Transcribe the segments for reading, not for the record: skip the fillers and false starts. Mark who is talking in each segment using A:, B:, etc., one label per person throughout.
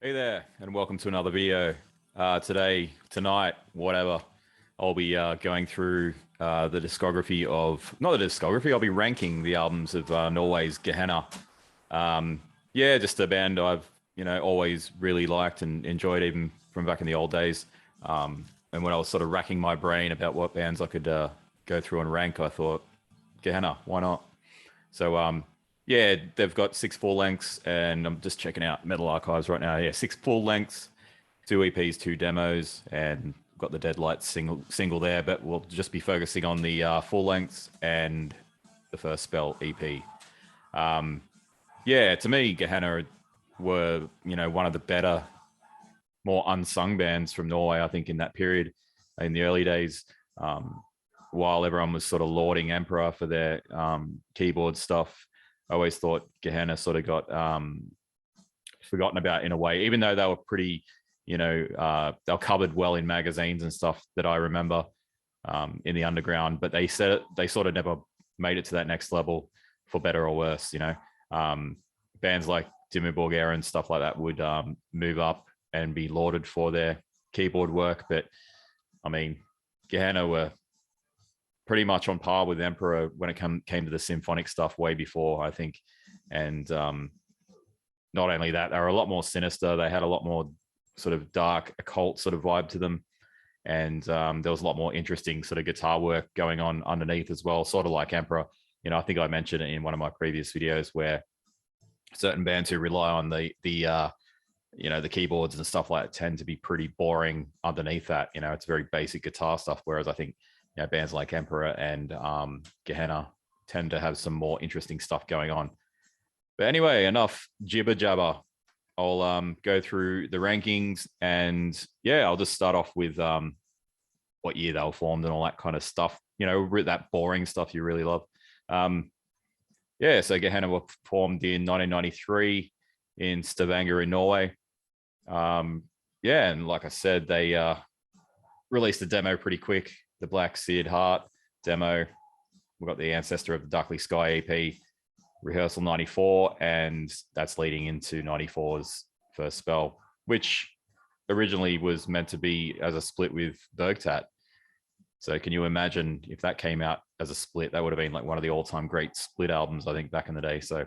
A: Hey there, and welcome to another video. Tonight, whatever, I'll be going through the discography of, not the discography, I'll be ranking the albums of Norway's Gehenna. Yeah, just a band I've, always really liked and enjoyed even from back in the old days. And when I was sort of racking my brain about what bands I could go through and rank, I thought, Gehenna, why not? So, yeah, they've got 6 full lengths, and I'm just checking out Metal Archives right now. Yeah, 6 full lengths, 2 EPs, 2 demos, and got the Deadlight single there. But we'll just be focusing on the full lengths and the First Spell EP. Yeah, to me, Gehenna were one of the better, more unsung bands from Norway. I think in that period, in the early days. While everyone was sort of lauding Emperor for their keyboard stuff, I always thought Gehenna sort of got forgotten about in a way, even though they were pretty, they were covered well in magazines and stuff that I remember in the underground, but they sort of never made it to that next level, for better or worse. Bands like Dimmu Borgir and stuff like that would move up and be lauded for their keyboard work. But I mean, Gehenna were pretty much on par with Emperor when it came to the symphonic stuff way before, I think. And not only that, they were a lot more sinister. They had a lot more sort of dark occult sort of vibe to them. And there was a lot more interesting sort of guitar work going on underneath as well, sort of like Emperor. I think I mentioned it in one of my previous videos where certain bands who rely on the keyboards and stuff like that tend to be pretty boring underneath that. It's very basic guitar stuff, whereas I think bands like Emperor and Gehenna tend to have some more interesting stuff going on. But anyway, enough jibber jabber. I'll go through the rankings, and yeah, I'll just start off with what year they were formed and all that kind of stuff. That boring stuff you really love. Yeah, so Gehenna were formed in 1993 in Stavanger in Norway. Yeah, and like I said, they released the demo pretty quick. The Black Seared Heart demo. We've got the Ancestor of the Darkly Sky EP, Rehearsal 94, and that's leading into 94's First Spell, which originally was meant to be as a split with Bergtat. So can you imagine if that came out as a split? That would have been like one of the all-time great split albums, I think, back in the day. So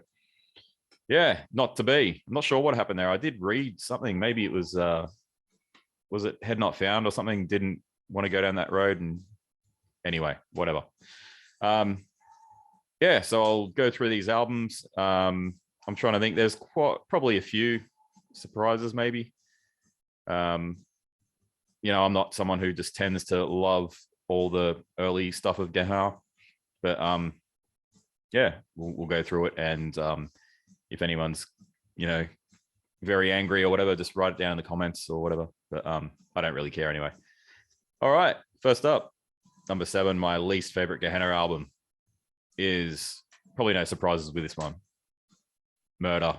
A: yeah, not to be. I'm not sure what happened there. I did read something. Maybe it was it Head Not Found or something? Didn't want to go down that road, and anyway, whatever. Yeah, so I'll go through these albums. I'm trying to think. There's probably a few surprises, maybe. I'm not someone who just tends to love all the early stuff of Gehenna, but yeah, we'll go through it, and if anyone's very angry or whatever, just write it down in the comments or whatever. But I don't really care anyway. All right, first up, number 7, my least favorite Gehenna album is probably no surprises with this one. Murder.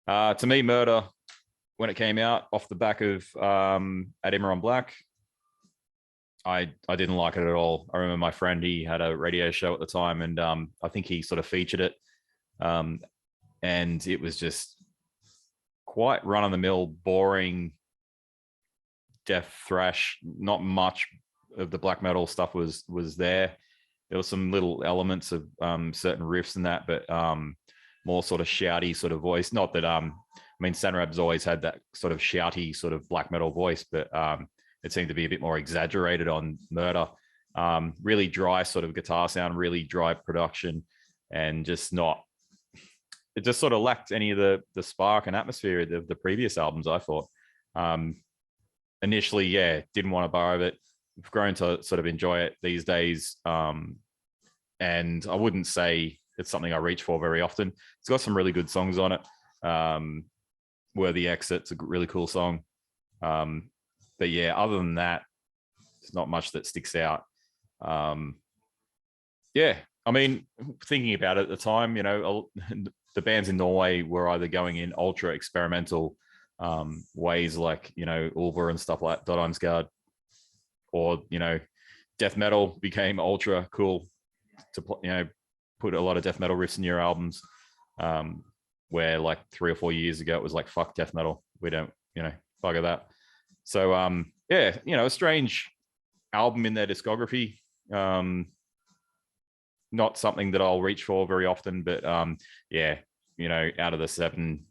A: To me, Murder, when it came out off the back of At Immer on Black, I didn't like it at all. I remember my friend, he had a radio show at the time, and I think he sort of featured it. And it was just quite run-of-the-mill, boring death thrash. Not much of the black metal stuff was there. There was some little elements of certain riffs and that, but more sort of shouty sort of voice. Not that Sanrab's always had that sort of shouty sort of black metal voice, but it seemed to be a bit more exaggerated on Murder. Really dry sort of guitar sound, really dry production, and just not. It just sort of lacked any of the spark and atmosphere of the previous albums, I thought. Initially, yeah, didn't want to borrow it. I've grown to sort of enjoy it these days. And I wouldn't say it's something I reach for very often. It's got some really good songs on it. Worthy Exit's a really cool song. But yeah, other than that, there's not much that sticks out. Yeah, I mean, thinking about it at the time, the bands in Norway were either going in ultra experimental ways like, Ulver and stuff like Dodonsgard, or, death metal became ultra cool to, put a lot of death metal riffs in your albums. where like 3 or 4 years ago it was like fuck death metal, we don't, bugger that. So yeah, a strange album in their discography. Not something that I'll reach for very often, but yeah, out of the seven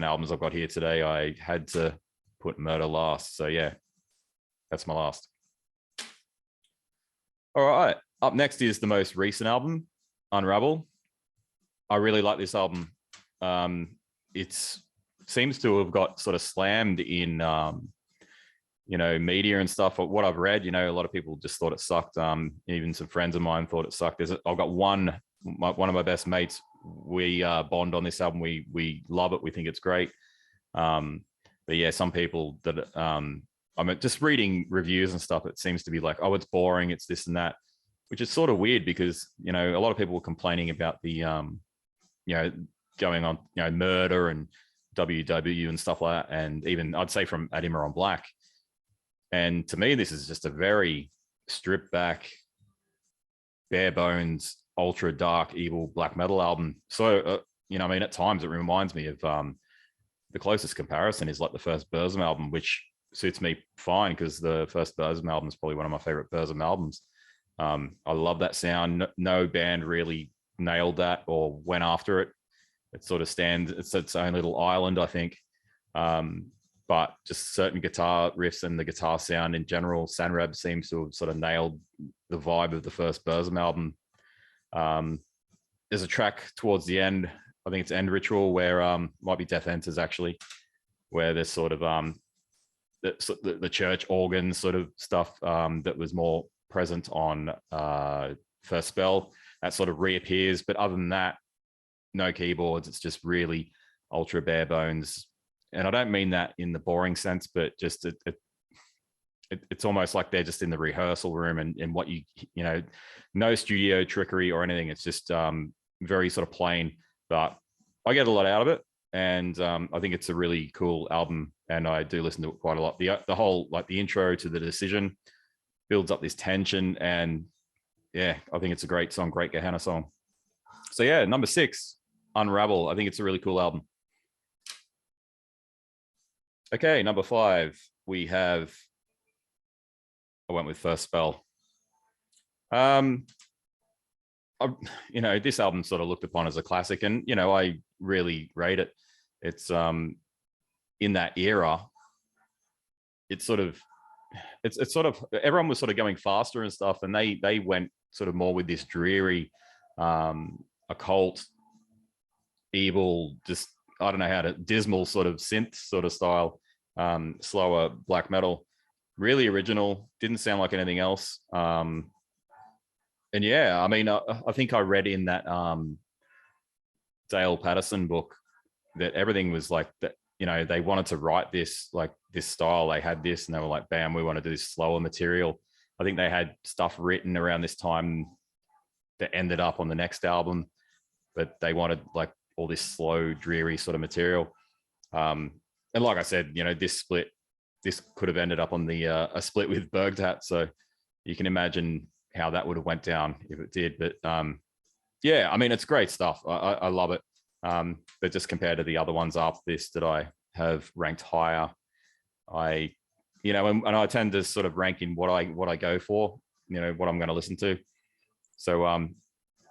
A: albums I've got here today, I had to put Murder last. So yeah, that's my last. All right, up next is the most recent album, Unravel. I really like this album. It seems to have got sort of slammed in media and stuff. But what I've read, a lot of people just thought it sucked. Even some friends of mine thought it sucked. I've got one of my best mates. We bond on this album. We love it. We think it's great. But yeah, some people that I mean, just reading reviews and stuff, it seems to be like, oh, it's boring, it's this and that, which is sort of weird because a lot of people were complaining about the going on Murder and WW and stuff like that, and even I'd say from Adima on Black. And to me, this is just a very stripped back, bare bones, ultra dark, evil black metal album. So, I mean, at times it reminds me of the closest comparison is like the first Burzum album, which suits me fine because the first Burzum album is probably one of my favorite Burzum albums. I love that sound. No band really nailed that or went after it. It sort of stands, it's its own little island, I think. But just certain guitar riffs and the guitar sound in general, Sanrab seems to have sort of nailed the vibe of the first Burzum album. There's a track towards the end, I think it's End Ritual, where might be Death Enters actually, where there's sort of the church organ sort of stuff that was more present on First Spell, that sort of reappears. But other than that, no keyboards. It's just really ultra bare bones. And I don't mean that in the boring sense, but just it's almost like they're just in the rehearsal room and what no studio trickery or anything. It's just very sort of plain, but I get a lot out of it. And I think it's a really cool album, and I do listen to it quite a lot. The whole, like the intro to The Decision builds up this tension, and yeah, I think it's a great song, great Gehenna song. So yeah, number 6, Unravel. I think it's a really cool album. Okay, number 5, we have, I went with First Spell. This album sort of looked upon as a classic, and I really rate it. It's in that era, it's sort of everyone was sort of going faster and stuff, and they went sort of more with this dreary occult, evil, just I don't know how to, dismal sort of synth sort of style, slower black metal, really original, didn't sound like anything else. And yeah, I mean, I think I read in that Dale Patterson book that everything was like that. They wanted to write this like this style. They had this, and they were like, "Bam, we want to do this slower material." I think they had stuff written around this time that ended up on the next album, but they wanted like all this slow, dreary sort of material. And like I said, this could have ended up on the a split with Bergtat. So you can imagine how that would have went down if it did. But yeah, I mean, it's great stuff. I love it. But just compared to the other ones after this that I have ranked higher, and I tend to sort of rank in what I go for, what I'm going to listen to. So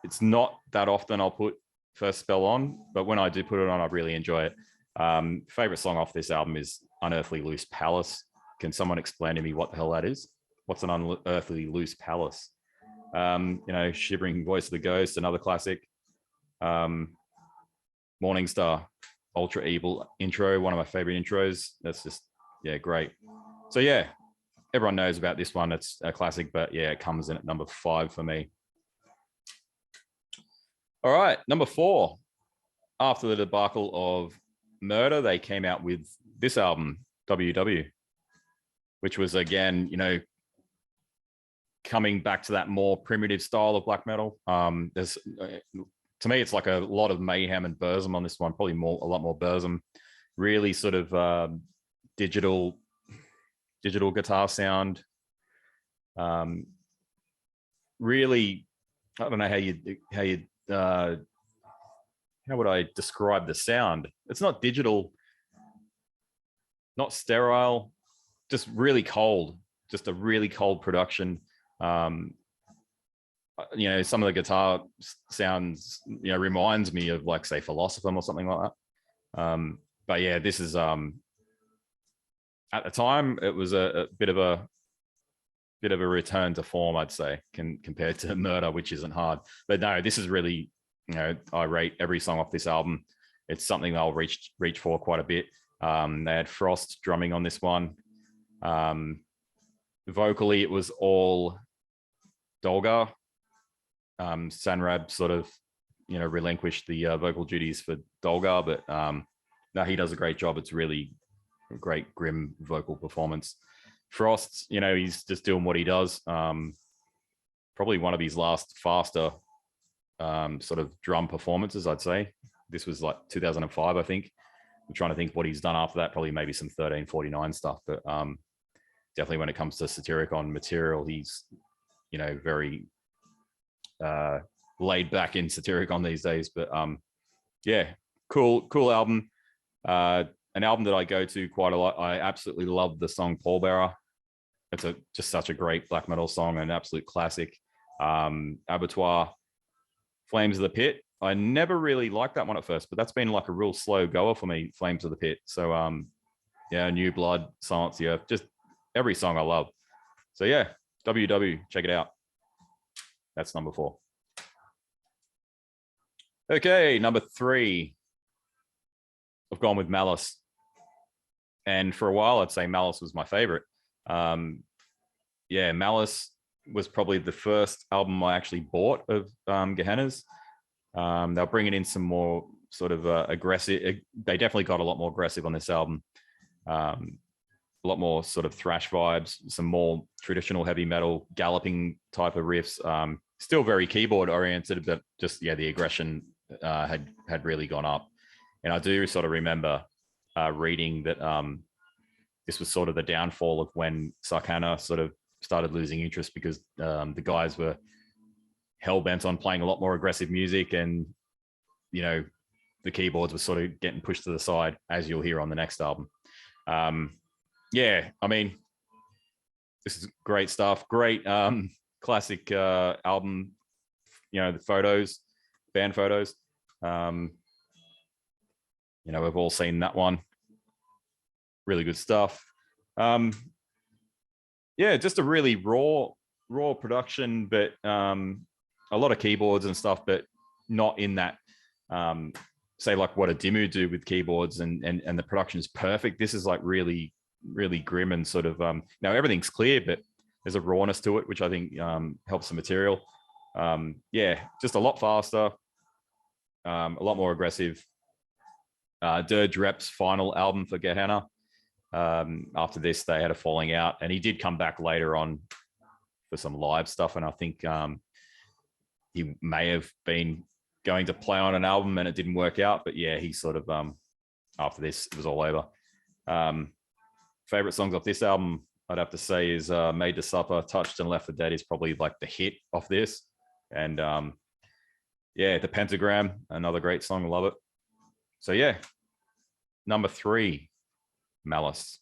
A: it's not that often I'll put First Spell on, but when I do put it on, I really enjoy it. Favorite song off this album is Unearthly Loose Palace. Can someone explain to me what the hell that is? What's an unearthly loose palace? Shivering Voice of the Ghost, another classic. Morningstar, ultra evil intro, one of my favorite intros. That's just, yeah, great. So yeah, everyone knows about this one. It's a classic, but yeah, it comes in at number 5 for me. All right, number 4. After the debacle of Murder, they came out with this album, WW, which was again, coming back to that more primitive style of black metal. There's to me, it's like a lot of mayhem and Burzum on this one, probably a lot more Burzum. Really sort of digital guitar sound. Really, I don't know how you how would I describe the sound? It's not digital, not sterile, just really cold, just a really cold production. Some of the guitar sounds, reminds me of like, say, Philosophem or something like that. But yeah, this is, at the time, it was a bit of a return to form, I'd say, compared to Murder, which isn't hard. But no, this is really, I rate every song off this album. It's something I'll reach for quite a bit. They had Frost drumming on this one. Vocally, it was all Dolgar. Sanrab sort of, relinquished the vocal duties for Dolgar, but no, he does a great job. It's really a great, grim vocal performance. Frost, he's just doing what he does. Probably one of his last faster sort of drum performances, I'd say. This was like 2005, I think. I'm trying to think what he's done after that. Probably maybe some 1349 stuff, but definitely when it comes to Satyricon material, he's, very laid back in Satyricon these days. But yeah, cool album. An album that I go to quite a lot. I absolutely love the song Pallbearer. It's just such a great black metal song, an absolute classic. Abattoir, Flames of the Pit. I never really liked that one at first, but that's been like a real slow goer for me, Flames of the Pit. So yeah, New Blood, Silence the Earth, just every song I love. So yeah, WW, check it out. That's number 4. Okay, number 3. I've gone with Malice. And for a while, I'd say Malice was my favorite. Yeah, Malice was probably the first album I actually bought of Gehenna's. They're bringing in some more sort of aggressive. They definitely got a lot more aggressive on this album. A lot more sort of thrash vibes, some more traditional heavy metal galloping type of riffs. Still very keyboard oriented, but just, yeah, the aggression had really gone up. And I do sort of remember reading that this was sort of the downfall of when Sarkana sort of started losing interest, because the guys were hell-bent on playing a lot more aggressive music, and the keyboards were sort of getting pushed to the side, as you'll hear on the next album. Yeah, I mean, this is great stuff. Great classic album. The photos, band photos. We've all seen that one. Really good stuff. Yeah, just a really raw production, but a lot of keyboards and stuff, but not in that say like what a Dimmu do with keyboards, and the production is perfect. This is like really grim and sort of now everything's clear, but there's a rawness to it, which I think helps the material. Yeah, just a lot faster, a lot more aggressive. Dirge Rep's final album for Gehenna. After this, they had a falling out, and he did come back later on for some live stuff, and I think he may have been going to play on an album and it didn't work out. But yeah, he sort of after this, it was all over. Favorite songs off this album, I'd have to say, is Made to Suffer, Touched and Left for Dead is probably like the hit off this. And yeah, The Pentagram, another great song, love it. So yeah, number 3, Malice.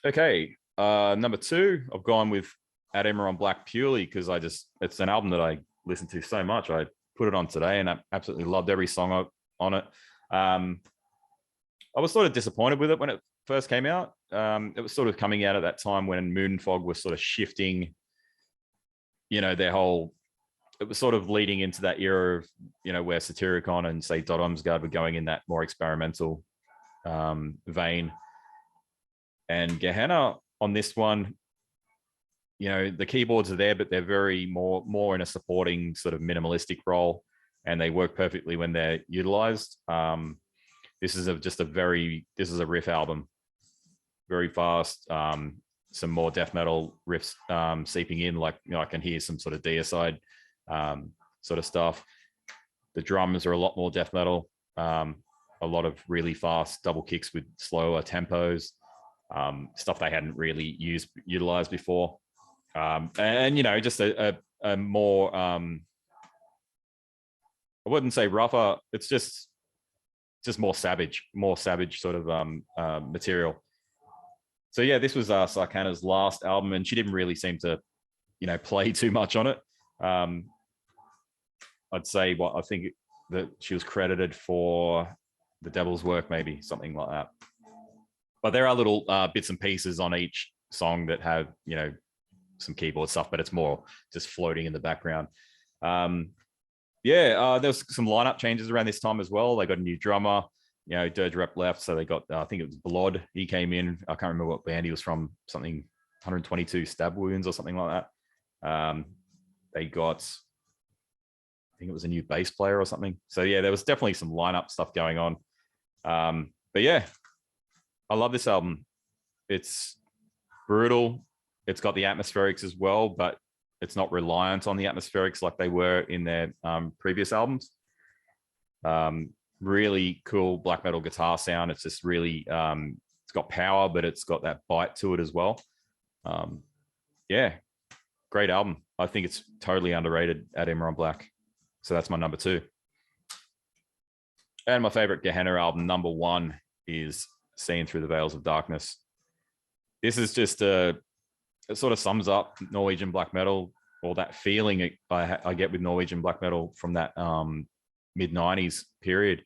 A: Okay, number 2, I've gone with Ad Emmeron Black purely because it's an album that I listen to so much. I put it on today and I absolutely loved every song on it. I was sort of disappointed with it when it first came out. It was sort of coming out at that time when Moonfog was sort of shifting, their whole, it was sort of leading into that era of, where Satyricon and say Dot Omsgard were going in that more experimental vein. And Gehenna on this one, the keyboards are there, but they're very more in a supporting sort of minimalistic role, and they work perfectly when they're utilized. This is a riff album, very fast. Some more death metal riffs seeping in, like I can hear some sort of deicide sort of stuff. The drums are a lot more death metal. A lot of really fast double kicks with slower tempos, stuff they hadn't really utilized before. And just a more I wouldn't say rougher. It's just more savage sort of material. So yeah, this was Sarkana's last album, and she didn't really seem to, play too much on it. I'd say I think that she was credited for The Devil's Work, maybe something like that. But there are little bits and pieces on each song that have, some keyboard stuff, but it's more just floating in the background. There's some lineup changes around this time as well. They got a new drummer, Dirge Rep left. So they got, I think it was Blood. He came in. I can't remember what band he was from, something 122 Stab Wounds or something like that. They got, I think it was a new bass player or something. So yeah, there was definitely some lineup stuff going on. But yeah, I love this album. It's brutal. It's got the atmospherics as well, but it's not reliant on the atmospherics like they were in their previous albums. Really cool black metal guitar sound. It's just really, it's got power, but it's got that bite to it as well. Great album. I think it's totally underrated at Emma on Black. So that's my number 2. And my favorite Gehenna album, number 1, is Seen Through the Veils of Darkness. This is just it sort of sums up Norwegian black metal, or that feeling I get with Norwegian black metal from that mid-90s period.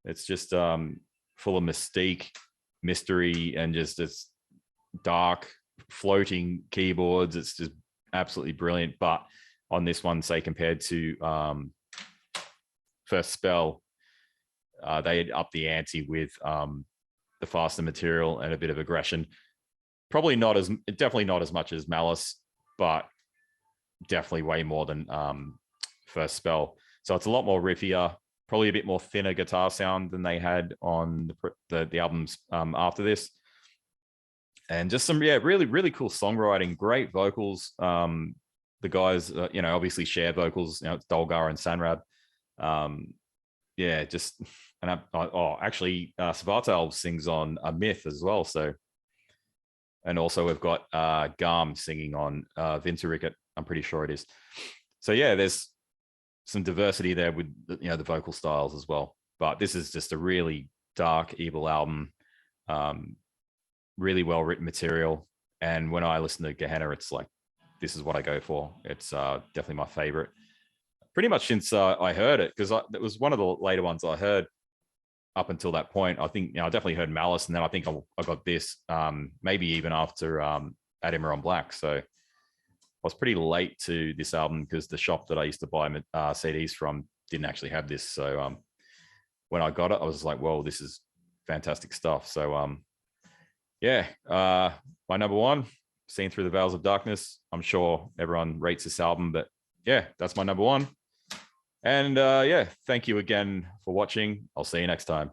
A: It's just full of mystique, mystery, and just this dark floating keyboards. It's just absolutely brilliant. But on this one, say compared to First Spell, they had upped the ante with the faster material and a bit of aggression. Definitely not as much as Malice, but definitely way more than First Spell. So it's a lot more riffier, probably a bit more thinner guitar sound than they had on the albums after this. And just some, really, really cool songwriting, great vocals. The guys, obviously share vocals, it's Dolgar and Sanrab. Svartalv sings on A Myth as well. So, and also we've got Garm singing on Vinterricket, I'm pretty sure it is. So yeah, there's some diversity there with the vocal styles as well. But this is just a really dark, evil album. Really well written material. And when I listen to Gehenna, it's like, this is what I go for. It's definitely my favorite. Pretty much since I heard it, because it was one of the later ones I heard up until that point. I think, I definitely heard Malice, and then I think I got this, maybe even after At Emma on Black. So I was pretty late to this album because the shop that I used to buy CDs from didn't actually have this. So when I got it, I was like, whoa, this is fantastic stuff. So my number 1, Seen Through the Veils of Darkness. I'm sure everyone rates this album, but yeah, that's my number 1. And thank you again for watching. I'll see you next time.